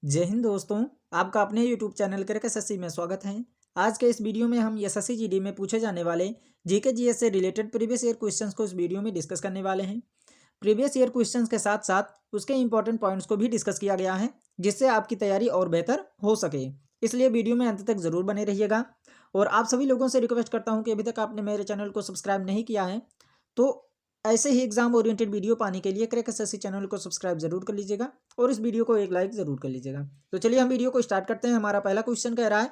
जय हिंद दोस्तों। आपका अपने YouTube चैनल क्रैक एसएससी में स्वागत है। आज के इस वीडियो में हम एसएससी जीडी में पूछे जाने वाले जीके जीएस से रिलेटेड प्रीवियस ईयर क्वेश्चंस को इस वीडियो में डिस्कस करने वाले हैं। प्रीवियस ईयर क्वेश्चंस के साथ साथ उसके इंपॉर्टेंट पॉइंट्स को भी डिस्कस किया गया है, जिससे आपकी तैयारी और बेहतर हो सके। इसलिए वीडियो में अंत तक जरूर बने रहिएगा। और आप सभी लोगों से रिक्वेस्ट करता हूँ कि अभी तक आपने मेरे चैनल को सब्सक्राइब नहीं किया है तो ऐसे ही एग्जाम ओरिएंटेड वीडियो पाने के लिए क्रैक एसएससी चैनल को सब्सक्राइब जरूर कर लीजिएगा और इस वीडियो को एक लाइक जरूर कर लीजिएगा। तो चलिए हम वीडियो को स्टार्ट करते हैं। हमारा पहला क्वेश्चन कह रहा है,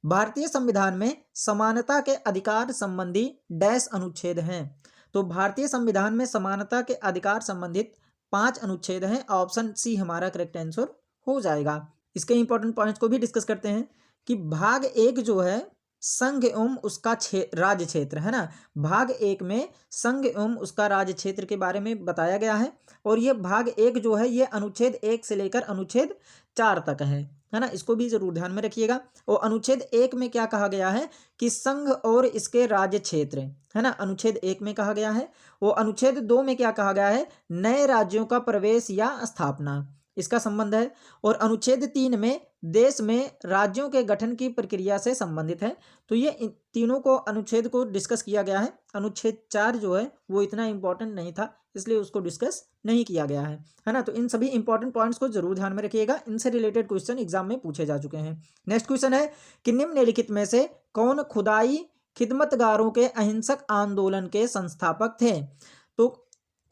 भारतीय संविधान में समानता के अधिकार संबंधी डैश अनुच्छेद हैं। तो भारतीय संविधान में समानता के अधिकार संबंधित 5 अनुच्छेद हैं। ऑप्शन सी हमारा करेक्ट आंसर हो जाएगा। इसके इंपॉर्टेंट पॉइंट्स को भी डिस्कस करते हैं कि भाग 1 जो है संघ एवं उसका राज्य क्षेत्र है ना। भाग 1 में संघ एवं उसका राज्य क्षेत्र के बारे में बताया गया है। और ये भाग 1 जो है ये अनुच्छेद 1 से लेकर अनुच्छेद 4 तक है ना। इसको भी जरूर ध्यान में रखिएगा। और अनुच्छेद 1 में क्या कहा गया है कि संघ और इसके राज्य क्षेत्र है ना, अनुच्छेद 1 में कहा गया है। वो अनुच्छेद 2 में क्या कहा गया है, नए राज्यों का प्रवेश या स्थापना, इसका संबंध है। और अनुच्छेद 3 में देश में राज्यों के गठन की प्रक्रिया से संबंधित है। तो ये इन तीनों को अनुच्छेद को डिस्कस किया गया है। अनुच्छेद 4 जो है वो इतना इंपॉर्टेंट नहीं था, इसलिए उसको डिस्कस नहीं किया गया है ना। तो इन सभी इंपॉर्टेंट पॉइंट्स को जरूर ध्यान में रखिएगा। इनसे रिलेटेड क्वेश्चन एग्जाम में पूछे जा चुके हैं। नेक्स्ट क्वेश्चन है कि निम्नलिखित में से कौन खुदाई खिदमतगारों के अहिंसक आंदोलन के संस्थापक थे। तो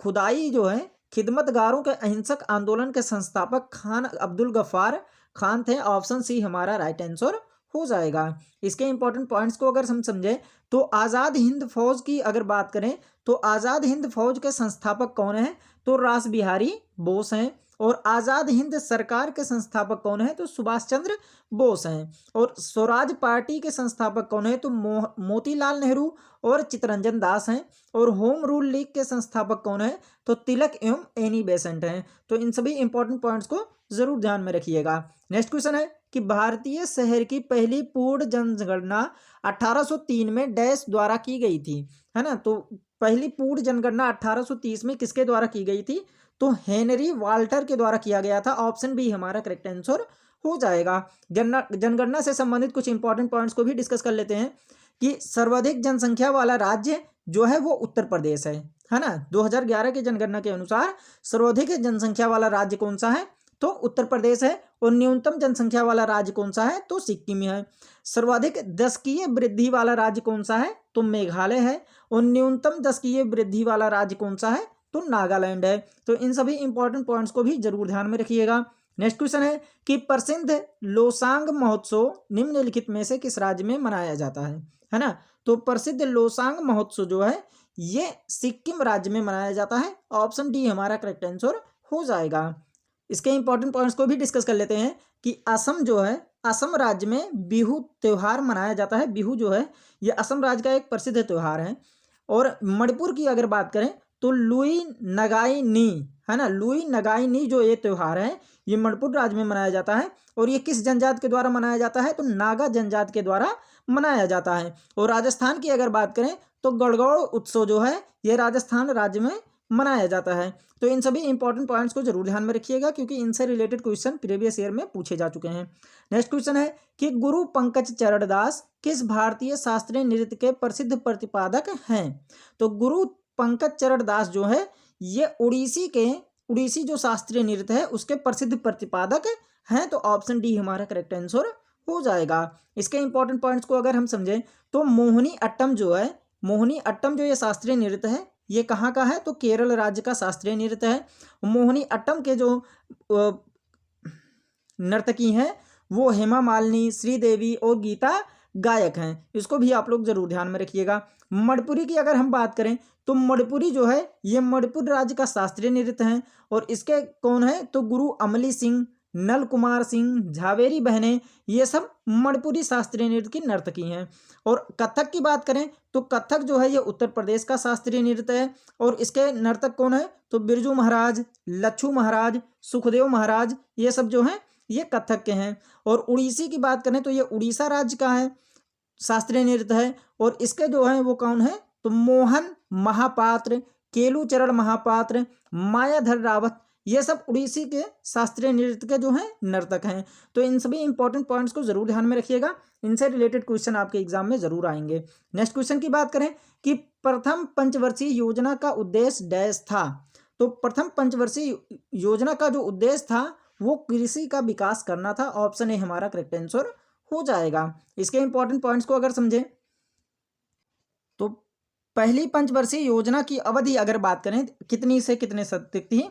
खुदाई जो है खिदमतगारों के अहिंसक आंदोलन के संस्थापक खान अब्दुल गफ्फार खान थे। ऑप्शन सी हमारा राइट आंसर हो जाएगा। इसके इंपॉर्टेंट पॉइंट्स को अगर हम समझें तो आज़ाद हिंद फौज की अगर बात करें तो आज़ाद हिंद फौज के संस्थापक कौन हैं, तो रास बिहारी बोस हैं। और आज़ाद हिंद सरकार के संस्थापक कौन है, तो सुभाष चंद्र बोस हैं। और स्वराज पार्टी के संस्थापक कौन है, तो मोतीलाल नेहरू और चित्तरंजन दास हैं। और होम रूल लीग के संस्थापक कौन है, तो तिलक एवं एनी बेसेंट हैं। तो इन सभी इंपॉर्टेंट पॉइंट्स को जरूर ध्यान में रखिएगा। नेक्स्ट क्वेश्चन है कि भारतीय शहर की पहली पूर्ण जनगणना 1803 में डैश द्वारा की गई थी, है ना। तो पहली पूर्ण जनगणना 1830 में किसके द्वारा की गई थी, तो हेनरी वाल्टर के द्वारा किया गया था। ऑप्शन बी हमारा करेक्ट आंसर हो जाएगा। जनगणना से संबंधित कुछ इंपॉर्टेंट पॉइंट्स को भी डिस्कस कर लेते हैं कि सर्वाधिक जनसंख्या वाला राज्य जो है वो उत्तर प्रदेश है ना। 2011 की जनगणना के अनुसार सर्वाधिक जनसंख्या वाला राज्य कौन सा है, तो उत्तर प्रदेश है। और न्यूनतम जनसंख्या वाला राज्य कौन सा है, तो सिक्किम है। सर्वाधिक दशकीय वृद्धि वाला राज्य कौन सा है, तो मेघालय है। और न्यूनतम दशकीय वृद्धि वाला राज्य कौन सा है, तो नागालैंड है। तो इन सभी इंपॉर्टेंट पॉइंट्स को भी जरूर ध्यान में रखिएगा। नेक्स्ट क्वेश्चन है कि प्रसिद्ध लोसांग महोत्सव निम्नलिखित में से किस राज्य में मनाया जाता है ना। तो प्रसिद्ध लोसांग महोत्सव जो है ये सिक्किम राज्य में मनाया जाता है। ऑप्शन डी हमारा करेक्ट आंसर हो जाएगा। इसके इंपॉर्टेंट पॉइंट्स को भी डिस्कस कर लेते हैं कि असम जो है, असम राज्य में बिहू त्योहार मनाया जाता है। बिहू जो है ये असम राज्य का एक प्रसिद्ध त्योहार है। और मणिपुर की अगर बात करें तो लुई नगाई नी है ना, लुई नगाई नी जो ये त्योहार है ये मणिपुर राज्य में मनाया जाता है। और ये किस जनजाति के द्वारा मनाया जाता है, तो नागा जनजाति के द्वारा मनाया जाता है। और राजस्थान की अगर बात करें तो गणगौर उत्सव जो है ये राजस्थान राज्य में मनाया जाता है। तो इन सभी इंपॉर्टेंट पॉइंट्स को जरूर ध्यान में रखिएगा क्योंकि इनसे रिलेटेड क्वेश्चन प्रीवियस ईयर में पूछे जा चुके हैं। नेक्स्ट क्वेश्चन है कि गुरु पंकज चरण दास किस भारतीय शास्त्रीय नृत्य के प्रसिद्ध प्रतिपादक हैं। तो गुरु पंकज चरण दास जो है ये उड़ीसी जो शास्त्रीय नृत्य है उसके प्रसिद्ध प्रतिपादक हैं। तो ऑप्शन डी हमारा करेक्ट आंसर हो जाएगा। इसके इंपॉर्टेंट पॉइंट्स को अगर हम समझें तो मोहिनी अट्टम जो है, मोहिनी अट्टम जो ये शास्त्रीय नृत्य है ये कहाँ का है, तो केरल राज्य का शास्त्रीय नृत्य है। मोहिनी अट्टम के जो नर्तकी हैं वो हेमा मालिनी, श्रीदेवी और गीता गायक हैं। इसको भी आप लोग जरूर ध्यान में रखिएगा। मणिपुरी की अगर हम बात करें तो मणिपुरी जो है ये मणिपुर राज्य का शास्त्रीय नृत्य है। और इसके कौन है, तो गुरु अमली सिंह, नल कुमार सिंह, झावेरी बहनें, ये सब मणिपुरी शास्त्रीय नृत्य की नर्तकी हैं। और कथक की बात करें तो कथक जो है ये उत्तर प्रदेश का शास्त्रीय नृत्य है। और इसके नर्तक कौन है, तो बिरजू महाराज, लच्छू महाराज, सुखदेव महाराज, ये सब जो हैं ये कथक के हैं। और उड़ीसी की बात करें तो ये उड़ीसा राज्य का है शास्त्रीय नृत्य है। और इसके जो है वो कौन है, तो मोहन महापात्र, केलूचरण महापात्र, मायाधर रावत, ये सब उड़ीसी के शास्त्रीय नृत्य के जो हैं नर्तक हैं। तो इन सभी इंपॉर्टेंट पॉइंट्स को जरूर ध्यान में रखिएगा, इनसे रिलेटेड क्वेश्चन आपके एग्जाम में जरूर आएंगे। नेक्स्ट क्वेश्चन की बात करें कि प्रथम पंचवर्षीय योजना का उद्देश्य डैश था। तो प्रथम पंचवर्षीय योजना का जो उद्देश्य था वो कृषि का विकास करना था। ऑप्शन ए हमारा करेक्ट आंसर हो जाएगा। इसके इंपॉर्टेंट पॉइंट्स को अगर समझें तो पहली पंचवर्षीय योजना की अवधि अगर बात करें कितनी से कितने तक थी,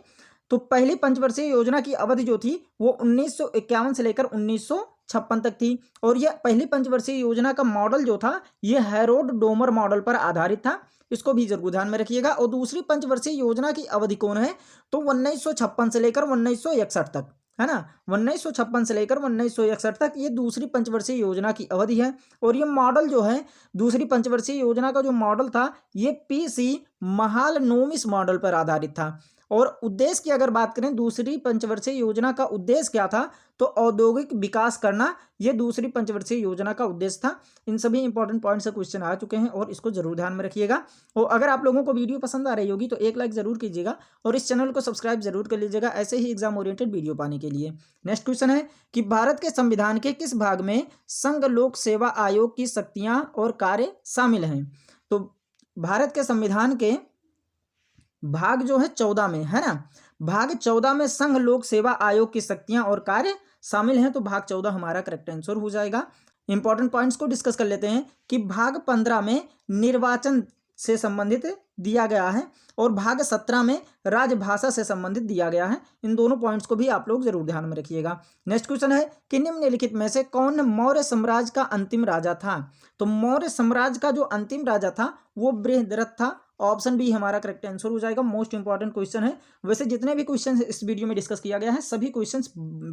तो पहली पंचवर्षीय योजना की अवधि जो थी वो 1951 से लेकर 1956 तक थी। और यह पहली पंचवर्षीय योजना का मॉडल जो था ये हेरोड डोमर मॉडल पर आधारित था, इसको भी जरूर ध्यान में रखिएगा। और दूसरी पंचवर्षीय योजना की अवधि कौन है, तो 1956 से लेकर 1961 तक, है ना। 1956 से लेकर 1961 तक ये दूसरी पंचवर्षीय योजना की अवधि है। और ये मॉडल जो है दूसरी पंचवर्षीय योजना का जो मॉडल था ये पीसी महालनोबिस मॉडल पर आधारित था। और उद्देश्य की अगर बात करें दूसरी पंचवर्षीय योजना का उद्देश्य क्या था, तो औद्योगिक विकास करना ये दूसरी पंचवर्षीय योजना का उद्देश्य था। इन सभी इंपॉर्टेंट पॉइंट से क्वेश्चन आ चुके हैं और इसको जरूर ध्यान में रखिएगा। और अगर आप लोगों को वीडियो पसंद आ रही होगी तो एक लाइक जरूर कीजिएगा और इस चैनल को सब्सक्राइब जरूर कर लीजिएगा ऐसे ही एग्जाम ओरिएंटेड वीडियो पाने के लिए। नेक्स्ट क्वेश्चन है कि भारत के संविधान के किस भाग में संघ लोक सेवा आयोग की शक्तियां और कार्य शामिल हैं। तो भारत के संविधान के भाग जो है 14 में, है ना, भाग 14 में संघ लोक सेवा आयोग की शक्तियां और कार्य शामिल हैं। तो भाग 14 हमारा करेक्ट आंसर हो जाएगा। इंपॉर्टेंट पॉइंट्स को डिस्कस कर लेते हैं कि भाग 15 में निर्वाचन से संबंधित दिया गया है और भाग 17 में राजभाषा से संबंधित दिया गया है। इन दोनों पॉइंट्स को भी आप लोग जरूर ध्यान में रखिएगा। नेक्स्ट क्वेश्चन है कि निम्नलिखित में से कौन मौर्य साम्राज्य का अंतिम राजा था। तो मौर्य साम्राज्य का जो अंतिम राजा था वो बृहद्रथ था। ऑप्शन बी हमारा करेक्ट आंसर हो जाएगा। मोस्ट इंपॉर्टेंट क्वेश्चन है। वैसे जितने भी क्वेश्चन इस वीडियो में डिस्कस किया गया है सभी question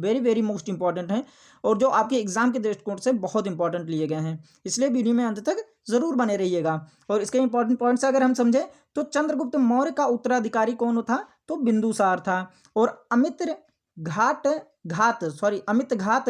very very most important हैं और जो आपके एग्जाम के दृष्टिकोण से बहुत इंपॉर्टेंट लिए गए हैं, इसलिए वीडियो में अंत तक जरूर बने रहिएगा। और इसके इंपॉर्टेंट पॉइंट्स अगर हम समझे तो चंद्रगुप्त मौर्य का उत्तराधिकारी कौन था, तो बिंदुसार था। और अमित घात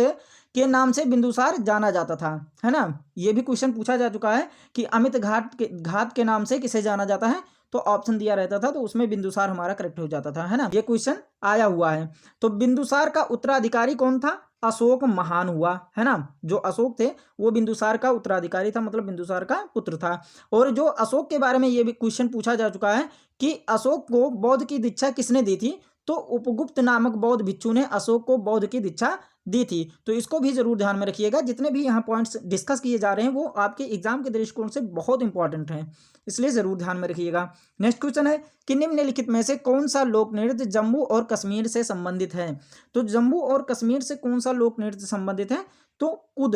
के नाम से बिंदुसार जाना जाता था, है ना। ये भी क्वेश्चन पूछा जा चुका है कि अमित घात के नाम से किसे जाना जाता है, तो ऑप्शन दिया रहता था तो उसमें बिंदुसार हमारा करेक्ट हो जाता था, है ना। ये क्वेश्चन आया हुआ है। तो बिंदुसार का उत्तराधिकारी कौन था, अशोक महान हुआ, है ना। जो अशोक थे वो बिंदुसार का उत्तराधिकारी था, मतलब बिंदुसार का पुत्र था। और जो अशोक के बारे में ये भी क्वेश्चन पूछा जा चुका है कि अशोक को बौद्ध की दीक्षा किसने दी थी, तो उपगुप्त नामक बौद्ध भिक्षु ने अशोक को बौद्ध की दीक्षा दी थी। तो इसको भी जरूर ध्यान में रखिएगा। जितने भी यहाँ पॉइंट्स डिस्कस किए जा रहे हैं वो आपके एग्जाम के दृष्टिकोण से बहुत इंपॉर्टेंट हैं, इसलिए जरूर ध्यान में रखिएगा। नेक्स्ट क्वेश्चन है कि निम्नलिखित में से कौन सा लोक नृत्य जम्मू और कश्मीर से संबंधित है। तो जम्मू और कश्मीर से कौन सा लोक नृत्य संबंधित है, तो कुद,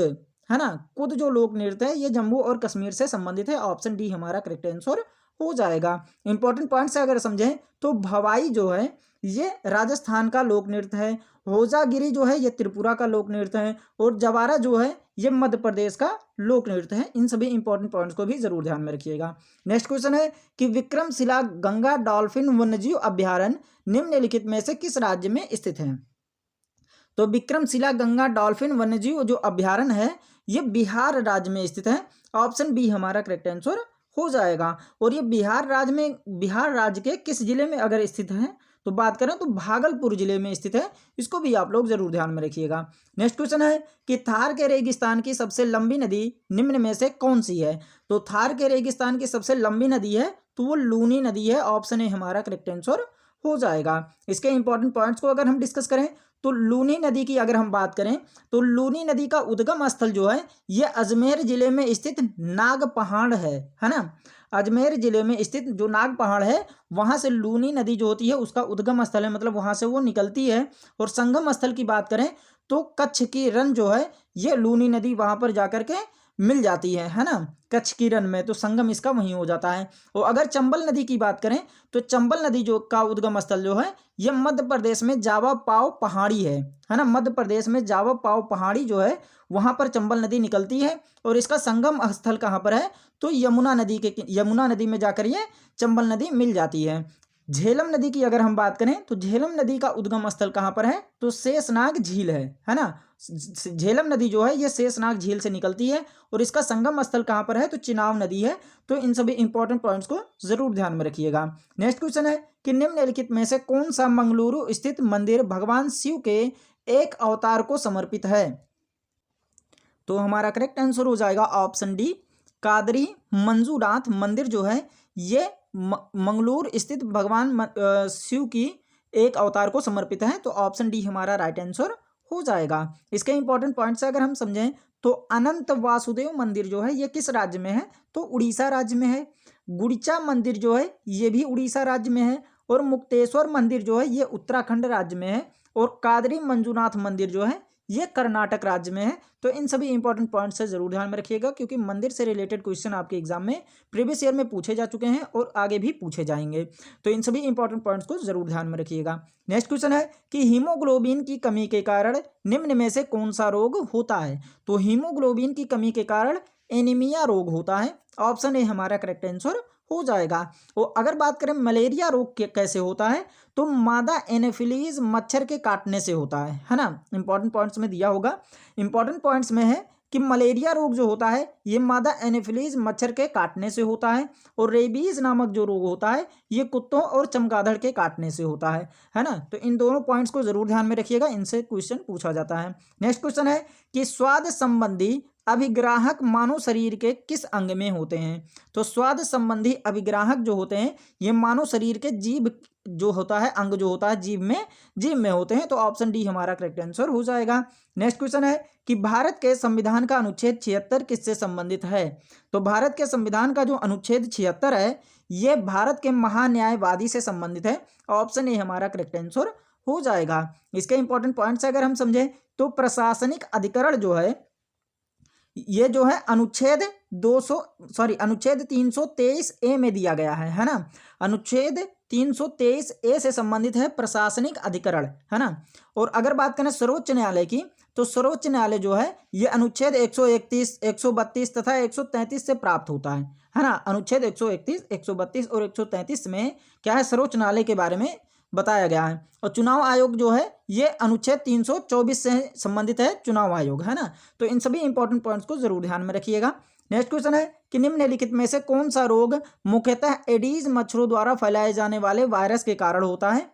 है ना। कुद जो लोक नृत्य है ये जम्मू और कश्मीर से संबंधित है। ऑप्शन डी हमारा करेक्ट आंसर हो जाएगा। इंपॉर्टेंट पॉइंट्स अगर समझें तो भवाई जो है ये राजस्थान का लोक नृत्य है, होजागिरी जो है ये त्रिपुरा का लोक नृत्य है और जवारा जो है ये मध्य प्रदेश का लोक नृत्य है। इन सभी इंपॉर्टेंट पॉइंट्स को भी जरूर ध्यान में रखिएगा। नेक्स्ट क्वेश्चन है कि विक्रमशिला गंगा डॉल्फिन वन्यजीव अभ्यारण्य निम्नलिखित में से किस राज्य में स्थित है। तो विक्रमशिला गंगा डॉल्फिन वन्यजीव जो अभ्यारण्य है ये बिहार राज्य में स्थित है। ऑप्शन बी हमारा करेक्ट आंसर हो जाएगा। और ये बिहार राज्य के किस जिले में अगर स्थित है, तो बात करें तो भागलपुर जिले में स्थित है। इसको भी आप लोग जरूर ध्यान में रखिएगा। नेक्स्ट क्वेश्चन है कि थार के रेगिस्तान की सबसे लंबी नदी निम्न में से कौन सी है। तो थार के रेगिस्तान की सबसे लंबी नदी है तो वो लूनी नदी है। ऑप्शन ए हमारा करेक्ट आंसर हो जाएगा। इसके इंपॉर्टेंट पॉइंट्स को अगर हम डिस्कस करें तो लूनी नदी की अगर हम बात करें तो लूनी नदी का उद्गम स्थल जो है ये अजमेर जिले में स्थित नाग पहाड़ है ना। अजमेर जिले में स्थित जो नाग पहाड़ है वहां से लूनी नदी जो होती है उसका उद्गम स्थल है, मतलब वहां से वो निकलती है। और संगम स्थल की बात करें तो कच्छ की रन जो है ये लूनी नदी वहां पर जाकर के मिल जाती है ना। कच्छ की रन में तो संगम इसका वहीं हो जाता है। और अगर चंबल नदी की बात करें तो चंबल नदी जो का उद्गम स्थल जो है ये मध्य प्रदेश में जावा पाव पहाड़ी है ना। मध्य प्रदेश में जावा पाव पहाड़ी जो है वहां पर चंबल नदी निकलती है। और इसका संगम स्थल कहाँ पर है, तो यमुना नदी में जाकर ये चंबल नदी मिल जाती है। झेलम नदी की अगर हम बात करें तो झेलम नदी का उद्गम स्थल कहाँ पर है, तो शेषनाग झील है ना। झेलम नदी जो है ये शेषनाग झील से निकलती है और इसका संगम स्थल कहाँ पर है, तो चिनाब नदी है। तो इन सभी इंपॉर्टेंट पॉइंट्स को जरूर ध्यान में रखिएगा। नेक्स्ट क्वेश्चन है कि निम्नलिखित में से कौन सा मंगलुरु स्थित मंदिर भगवान शिव के एक अवतार को समर्पित है। तो हमारा करेक्ट आंसर हो जाएगा ऑप्शन डी, कादरी मंजूनाथ मंदिर जो है ये मंगलूर स्थित भगवान शिव की एक अवतार को समर्पित है। तो ऑप्शन डी हमारा राइट आंसर हो जाएगा। इसके इंपॉर्टेंट पॉइंट्स अगर हम समझें तो अनंत वासुदेव मंदिर जो है ये किस राज्य में है, तो उड़ीसा राज्य में है। गुड़िचा मंदिर जो है ये भी उड़ीसा राज्य में है और मुक्तेश्वर मंदिर जो है ये उत्तराखंड राज्य में है और कादरी मंजूनाथ मंदिर जो है ये कर्नाटक राज्य में है। तो इन सभी इंपॉर्टेंट पॉइंट्स से जरूर ध्यान में रखिएगा क्योंकि मंदिर से रिलेटेड क्वेश्चन आपके एग्जाम में प्रीवियस ईयर में पूछे जा चुके हैं और आगे भी पूछे जाएंगे। तो इन सभी इंपॉर्टेंट पॉइंट्स को जरूर ध्यान में रखिएगा। नेक्स्ट क्वेश्चन है कि हीमोग्लोबिन की कमी के कारण निम्न में से कौन सा रोग होता है। तो हीमोग्लोबिन की कमी के कारण एनीमिया रोग होता है। ऑप्शन ए हमारा करेक्ट आंसर हो जाएगा। और अगर बात करें मलेरिया रोग कैसे होता है, तो मादा एनोफिलीज मच्छर के काटने से होता है ना। इंपॉर्टेंट पॉइंट्स में दिया होगा। इंपॉर्टेंट पॉइंट्स में है कि मलेरिया रोग जो होता है ये मादा एनोफिलीज मच्छर के काटने से होता है और रेबीज नामक जो रोग होता है ये कुत्तों और चमगादड़ के काटने से होता है ना। तो इन दोनों पॉइंट्स को जरूर ध्यान में रखिएगा, इनसे क्वेश्चन पूछा जाता है। नेक्स्ट क्वेश्चन है कि स्वाद संबंधी अभिग्राहक मानव शरीर के किस अंग में होते हैं। तो स्वाद संबंधी अभिग्राहक जो होते हैं ये मानव शरीर के जीभ जो होता है, अंग जो होता है जीभ में होते हैं। तो ऑप्शन डी हमारा करेक्ट आंसर हो जाएगा। नेक्स्ट क्वेश्चन है कि भारत के संविधान का अनुच्छेद 76 किससे संबंधित है। तो भारत के संविधान का जो अनुच्छेद 76 है ये भारत के महान्यायवादी से संबंधित है। ऑप्शन ए हमारा करेक्ट आंसर हो जाएगा। इसके इंपॉर्टेंट पॉइंट्स अगर हम समझें तो प्रशासनिक अधिकरण जो है ये जो है अनुच्छेद 323 ए में दिया गया है ना। अनुच्छेद 323 ए से संबंधित है प्रशासनिक अधिकरण, है ना। और अगर बात करें सर्वोच्च न्यायालय की तो सर्वोच्च न्यायालय जो है ये अनुच्छेद 131, 132 तथा 133 से प्राप्त होता है ना। अनुच्छेद 131, 132 और 133 में क्या है, सर्वोच्च न्यायालय के बारे में बताया गया है। और चुनाव आयोग जो है ये अनुच्छेद 324 से संबंधित है, चुनाव आयोग, है ना। तो इन सभी इंपॉर्टेंट पॉइंट्स को जरूर ध्यान में रखिएगा। नेक्स्ट क्वेश्चन है कि निम्नलिखित में से कौन सा रोग मुख्यतः एडीज मच्छरों द्वारा फैलाए जाने वाले वायरस के कारण होता है।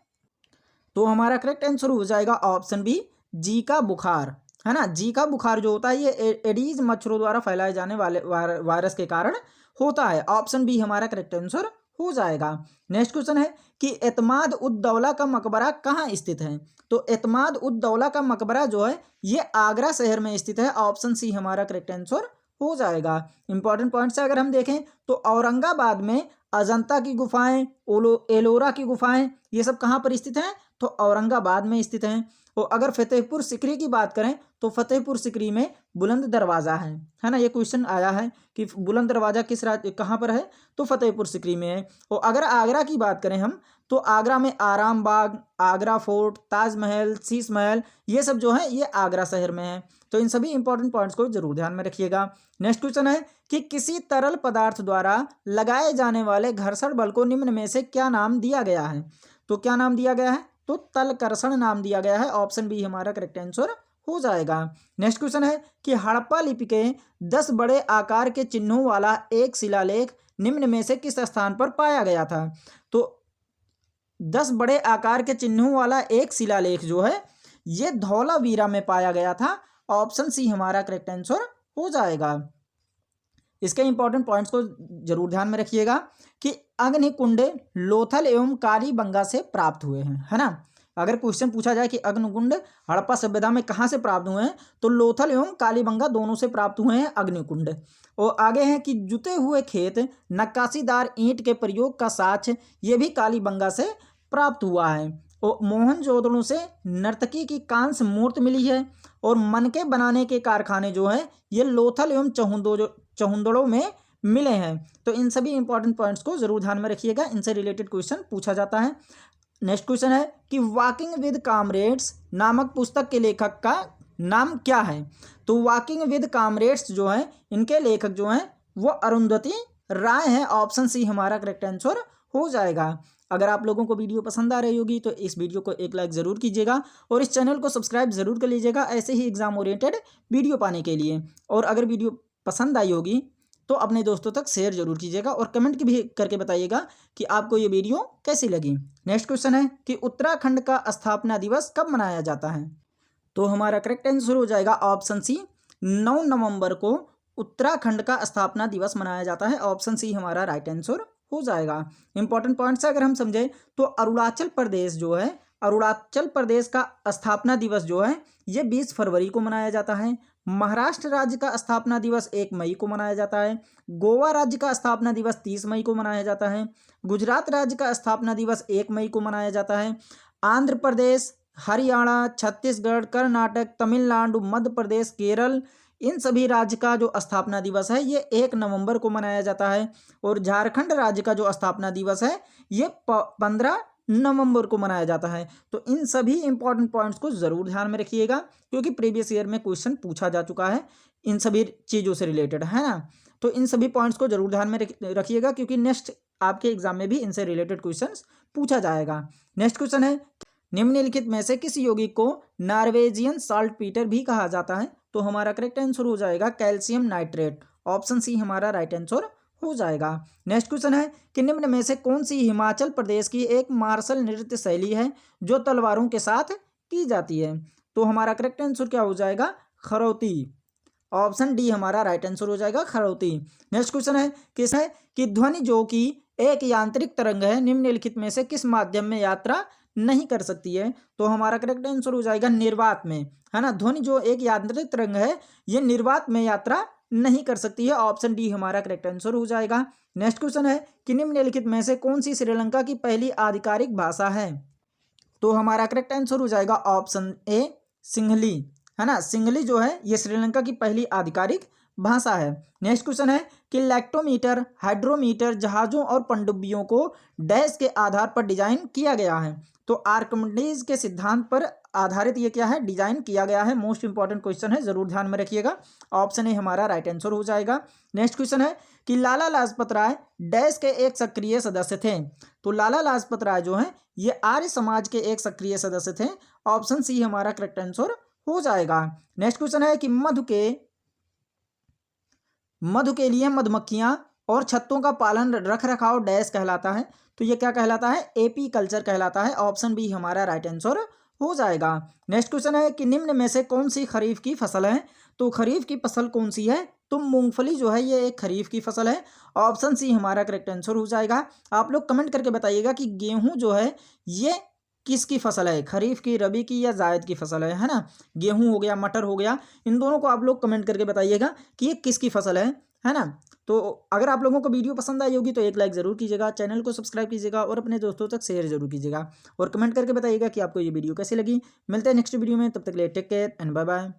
तो हमारा करेक्ट आंसर हो जाएगा ऑप्शन बी, जीका बुखार, है ना। जीका बुखार जो होता है ये एडीज मच्छरों द्वारा फैलाए जाने वाले वायरस के कारण होता है। ऑप्शन बी हमारा करेक्ट आंसर हो जाएगा। नेक्स्ट क्वेश्चन है कि एतमाद उद दौला का मकबरा कहाँ स्थित है। तो एतमाद उद दौला का मकबरा जो है ये आगरा शहर में स्थित है। ऑप्शन सी हमारा करेक्ट आंसर हो जाएगा। इंपॉर्टेंट पॉइंट से अगर हम देखें तो औरंगाबाद में अजंता की गुफाएं, एलोरा की गुफाएं ये सब कहाँ पर स्थित हैं, तो औरंगाबाद में स्थित हैं। और अगर फतेहपुर सिकरी की बात करें तो फतेहपुर सिकरी में बुलंद दरवाज़ा है ना। ये क्वेश्चन आया है कि बुलंद दरवाज़ा किस राज्य कहाँ पर है, तो फतेहपुर सिकरी में है। और अगर आगरा की बात करें हम तो आगरा में आराम बाग, आगरा फोर्ट, ताजमहल, शीश महल ये सब जो है ये आगरा शहर में है। तो इन सभी इंपॉर्टेंट पॉइंट्स को जरूर ध्यान में रखिएगा। नेक्स्ट क्वेश्चन है कि किसी तरल पदार्थ द्वारा लगाए जाने वाले घर्षण बल को निम्न में से क्या नाम दिया गया है। तो क्या नाम दिया गया है, तो तलकर्षण नाम दिया गया है। ऑप्शन बी हमारा करेक्ट आंसर हो जाएगा। नेक्स्ट क्वेश्चन है कि हड़प्पा लिपि के 10 बड़े आकार के चिन्हों वाला एक शिलालेख निम्न में से किस स्थान पर पाया गया था। तो 10 बड़े आकार के चिन्हों वाला एक शिलालेख जो है ये धौलावीरा में पाया गया था। ऑप्शन सी हमारा करेक्ट आंसर हो जाएगा। इसके इंपॉर्टेंट पॉइंट्स को जरूर ध्यान में रखिएगा कि अग्निकुंड लोथल एवं कालीबंगा से प्राप्त हुए हैं, है ना। अगर क्वेश्चन पूछा जाए कि अग्निकुंड हड़प्पा सभ्यता में कहाँ से प्राप्त हुए हैं, तो लोथल एवं कालीबंगा दोनों से प्राप्त हुए हैं अग्निकुंड। और आगे हैं कि जुते हुए खेत, नक्काशीदार ईंट के प्रयोग का साक्ष्य ये भी कालीबंगा से प्राप्त हुआ है। और मोहनजोदड़ो से नर्तकी की कांस्य मूर्ति मिली है। और मनके बनाने के कारखाने जो हैं ये लोथल एवं चहुंदड़ों में मिले हैं। तो इन सभी इंपॉर्टेंट पॉइंट्स को जरूर ध्यान में रखिएगा, इनसे रिलेटेड क्वेश्चन पूछा जाता है। नेक्स्ट क्वेश्चन है कि वॉकिंग विद कॉमरेड्स नामक पुस्तक के लेखक का नाम क्या है। तो वॉकिंग विद कॉमरेड्स जो है इनके लेखक जो हैं वो अरुंधति राय है। ऑप्शन सी हमारा करेक्ट आंसर हो जाएगा। अगर आप लोगों को वीडियो पसंद आ रही होगी तो इस वीडियो को एक लाइक ज़रूर कीजिएगा और इस चैनल को सब्सक्राइब ज़रूर कर लीजिएगा ऐसे ही एग्जाम ओरिएंटेड वीडियो पाने के लिए। और अगर वीडियो पसंद आई होगी तो अपने दोस्तों तक शेयर जरूर कीजिएगा और कमेंट भी करके बताइएगा कि आपको ये वीडियो कैसी लगी। नेक्स्ट क्वेश्चन है कि उत्तराखंड का स्थापना दिवस कब मनाया जाता है? तो हमारा करेक्ट आंसर हो जाएगा ऑप्शन सी, 9 नवंबर को उत्तराखंड का स्थापना दिवस मनाया जाता है। ऑप्शन सी हमारा राइट आंसर हो जाएगा। इंपॉर्टेंट पॉइंट्स अगर हम समझें तो अरुणाचल प्रदेश जो है, अरुणाचल प्रदेश का स्थापना दिवस जो है ये 20 फरवरी को मनाया जाता है। महाराष्ट्र राज्य का स्थापना दिवस 1 मई को मनाया जाता है। गोवा राज्य का स्थापना दिवस 30 मई को मनाया जाता है। गुजरात राज्य का स्थापना दिवस 1 मई को मनाया जाता है। आंध्र प्रदेश, हरियाणा, छत्तीसगढ़, कर्नाटक, तमिलनाडु, मध्य प्रदेश, केरल, इन सभी राज्य का जो स्थापना दिवस है ये 1 नवंबर को मनाया जाता है। और झारखंड राज्य का जो स्थापना दिवस है ये 15 नवंबर को मनाया जाता है। तो इन सभी इंपॉर्टेंट पॉइंट्स को ज़रूर ध्यान में रखिएगा क्योंकि प्रीवियस ईयर में क्वेश्चन पूछा जा चुका है इन सभी चीज़ों से रिलेटेड, है ना। तो इन सभी पॉइंट्स को जरूर ध्यान में रखिएगा क्योंकि नेक्स्ट आपके एग्जाम में भी इनसे रिलेटेड क्वेश्चन पूछा जाएगा। नेक्स्ट क्वेश्चन है, निम्नलिखित में से किस यौगिक को नॉर्वेजियन साल्टपीटर भी कहा जाता है? तो हमारा करेक्ट आंसर हो जाएगा कैल्शियम नाइट्रेट। ऑप्शन सी हमारा राइट आंसर हो जाएगा। नेक्स्ट क्वेश्चन है कि निम्न में से कौन सी हिमाचल प्रदेश की एक मार्शल नृत्य शैली है जो तलवारों के साथ की जाती है? तो हमारा करेक्ट आंसर क्या हो जाएगा? खरौती। ऑप्शन डी हमारा राइट आंसर हो जाएगा, खरौती। नेक्स्ट क्वेश्चन है कि ध्वनि जो कि एक यांत्रिक तरंग है निम्नलिखित में से किस माध्यम में यात्रा नहीं कर सकती है? तो हमारा करेक्ट आंसर हो जाएगा निर्वात में, है ना। ध्वनि जो एक यांत्रिक तरंग है ये निर्वात में यात्रा नहीं कर सकती है। ऑप्शन डी हमारा करेक्ट आंसर हो जाएगा। नेक्स्ट क्वेश्चन है कि निम्नलिखित में से कौन सी श्रीलंका की पहली आधिकारिक भाषा है? तो हमारा करेक्ट आंसर हो जाएगा ऑप्शन ए, सिंहली, है ना। सिंहली जो है ये श्रीलंका की पहली आधिकारिक भाषा है। नेक्स्ट क्वेश्चन है कि लैक्टोमीटर, हाइड्रोमीटर जहाजों और पनडुब्बियों को डैश के आधार पर डिजाइन किया गया है? तो आर्किमिडीज के सिद्धांत पर आधारित ये क्या है? डिजाइन किया गया है। मोस्ट इंपॉर्टेंट क्वेश्चन है, जरूर ध्यान में रखिएगा। ऑप्शन ए हमारा राइट आंसर हो जाएगा। नेक्स्ट क्वेश्चन है कि लाला लाजपत राय डैश के एक सक्रिय सदस्य थे? तो लाला लाजपत राय जो है ये आर्य समाज के एक सक्रिय सदस्य थे। ऑप्शन सी हमारा करेक्ट आंसर हो जाएगा। नेक्स्ट क्वेश्चन है कि मधु के लिए मधुमक्खियां और छत्तों का पालन रख रखाव डैश कहलाता है? तो ये क्या कहलाता है? एपी कल्चर कहलाता है। ऑप्शन बी हमारा राइट आंसर हो जाएगा। नेक्स्ट क्वेश्चन है कि निम्न में से कौन सी खरीफ की फसल है? तो खरीफ की फसल कौन सी है? तो मूंगफली जो है ये एक खरीफ की फसल है। ऑप्शन सी हमारा करेक्ट आंसर हो जाएगा। आप लोग कमेंट करके बताइएगा कि गेहूं जो है ये किसकी फसल है? खरीफ की, रबी की या जायद की फसल है ना। गेहूं हो गया, मटर हो गया, इन दोनों को आप लोग कमेंट करके बताइएगा कि ये किसकी फसल है ना। तो अगर आप लोगों को वीडियो पसंद आई होगी तो एक लाइक ज़रूर कीजिएगा, चैनल को सब्सक्राइब कीजिएगा और अपने दोस्तों तक शेयर जरूर कीजिएगा और कमेंट करके बताइएगा कि आपको ये वीडियो कैसी लगी। मिलते हैं नेक्स्ट वीडियो में, तब तक के लिए take care and bye bye.